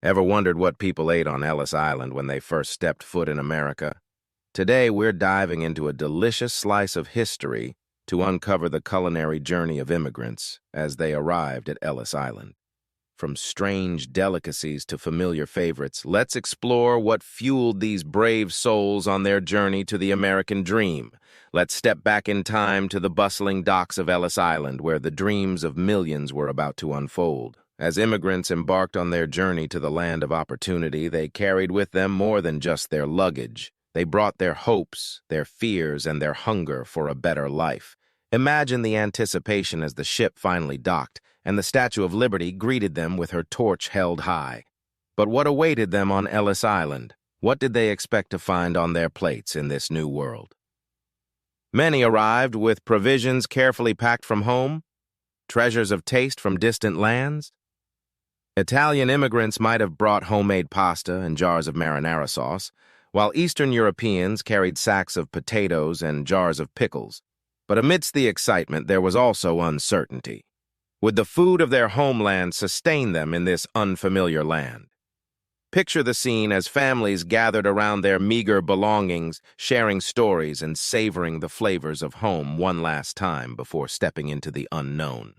Ever wondered what people ate on Ellis Island when they first stepped foot in America? Today, we're diving into a delicious slice of history to uncover the culinary journey of immigrants as they arrived at Ellis Island. From strange delicacies to familiar favorites, let's explore what fueled these brave souls on their journey to the American dream. Let's step back in time to the bustling docks of Ellis Island, where the dreams of millions were about to unfold. As immigrants embarked on their journey to the land of opportunity, they carried with them more than just their luggage. They brought their hopes, their fears, and their hunger for a better life. Imagine the anticipation as the ship finally docked, and the Statue of Liberty greeted them with her torch held high. But what awaited them on Ellis Island? What did they expect to find on their plates in this new world? Many arrived with provisions carefully packed from home, treasures of taste from distant lands. Italian immigrants might have brought homemade pasta and jars of marinara sauce, while Eastern Europeans carried sacks of potatoes and jars of pickles. But amidst the excitement, there was also uncertainty. Would the food of their homeland sustain them in this unfamiliar land? Picture the scene as families gathered around their meager belongings, sharing stories and savoring the flavors of home one last time before stepping into the unknown.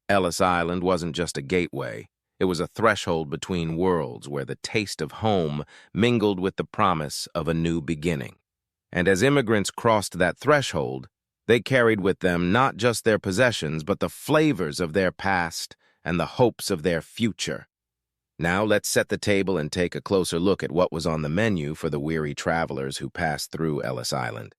Ellis Island wasn't just a gateway. It was a threshold between worlds where the taste of home mingled with the promise of a new beginning. And as immigrants crossed that threshold, they carried with them not just their possessions, but the flavors of their past and the hopes of their future. Now let's set the table and take a closer look at what was on the menu for the weary travelers who passed through Ellis Island.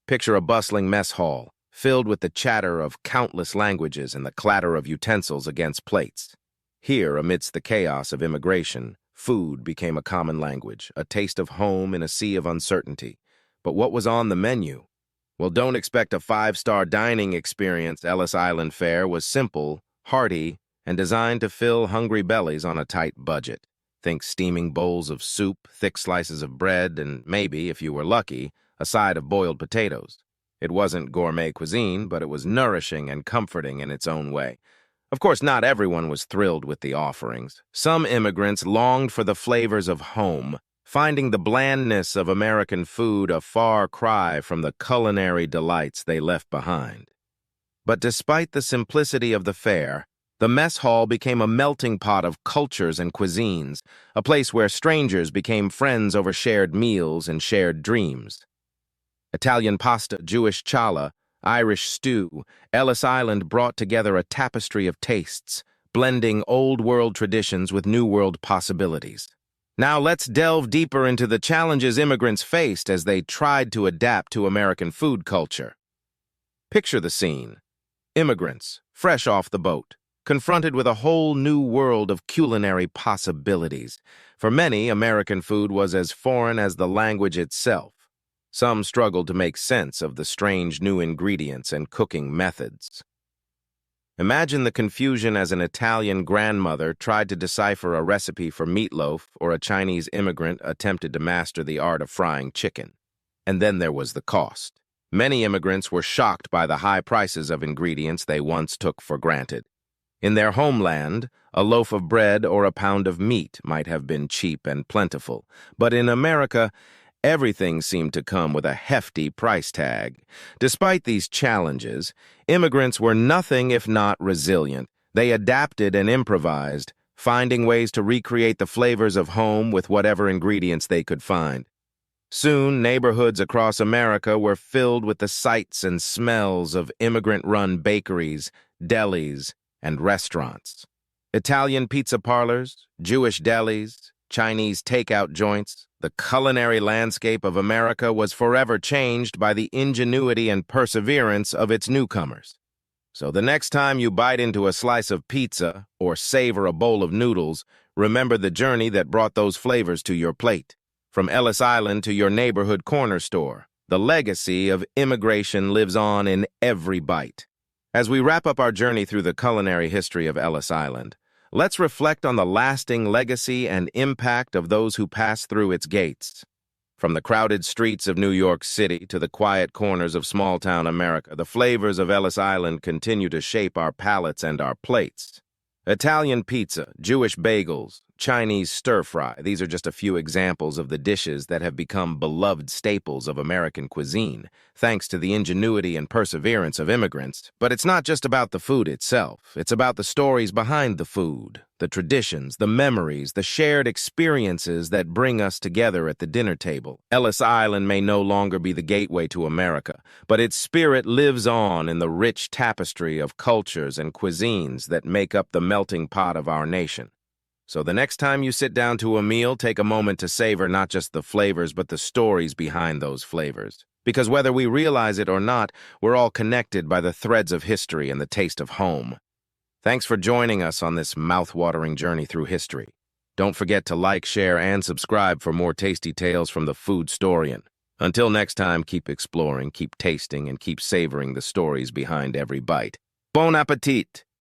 Picture a bustling mess hall, filled with the chatter of countless languages and the clatter of utensils against plates. Here, amidst the chaos of immigration, food became a common language, a taste of home in a sea of uncertainty. But what was on the menu? Well, don't expect a five-star dining experience. Ellis Island fare was simple, hearty, and designed to fill hungry bellies on a tight budget. Think steaming bowls of soup, thick slices of bread, and maybe, if you were lucky, a side of boiled potatoes. It wasn't gourmet cuisine, but it was nourishing and comforting in its own way. Of course, not everyone was thrilled with the offerings. Some immigrants longed for the flavors of home, finding the blandness of American food a far cry from the culinary delights they left behind. But despite the simplicity of the fare, the mess hall became a melting pot of cultures and cuisines, a place where strangers became friends over shared meals and shared dreams. Italian pasta, Jewish challah, Irish stew, Ellis Island brought together a tapestry of tastes, blending old-world traditions with new-world possibilities. Now let's delve deeper into the challenges immigrants faced as they tried to adapt to American food culture. Picture the scene. Immigrants, fresh off the boat, confronted with a whole new world of culinary possibilities. For many, American food was as foreign as the language itself. Some struggled to make sense of the strange new ingredients and cooking methods. Imagine the confusion as an Italian grandmother tried to decipher a recipe for meatloaf or a Chinese immigrant attempted to master the art of frying chicken. And then there was the cost. Many immigrants were shocked by the high prices of ingredients they once took for granted. In their homeland, a loaf of bread or a pound of meat might have been cheap and plentiful, but in America, everything seemed to come with a hefty price tag. Despite these challenges, immigrants were nothing if not resilient. They adapted and improvised, finding ways to recreate the flavors of home with whatever ingredients they could find. Soon, neighborhoods across America were filled with the sights and smells of immigrant-run bakeries, delis, and restaurants. Italian pizza parlors, Jewish delis, Chinese takeout joints. The culinary landscape of America was forever changed by the ingenuity and perseverance of its newcomers. So the next time you bite into a slice of pizza or savor a bowl of noodles, remember the journey that brought those flavors to your plate. From Ellis Island to your neighborhood corner store, the legacy of immigration lives on in every bite. As we wrap up our journey through the culinary history of Ellis Island, let's reflect on the lasting legacy and impact of those who passed through its gates. From the crowded streets of New York City to the quiet corners of small-town America, the flavors of Ellis Island continue to shape our palates and our plates. Italian pizza, Jewish bagels, Chinese stir-fry. These are just a few examples of the dishes that have become beloved staples of American cuisine, thanks to the ingenuity and perseverance of immigrants. But it's not just about the food itself. It's about the stories behind the food, the traditions, the memories, the shared experiences that bring us together at the dinner table. Ellis Island may no longer be the gateway to America, but its spirit lives on in the rich tapestry of cultures and cuisines that make up the melting pot of our nation. So the next time you sit down to a meal, take a moment to savor not just the flavors, but the stories behind those flavors. Because whether we realize it or not, we're all connected by the threads of history and the taste of home. Thanks for joining us on this mouth-watering journey through history. Don't forget to like, share, and subscribe for more tasty tales from the Food Storian. Until next time, keep exploring, keep tasting, and keep savoring the stories behind every bite. Bon appetit!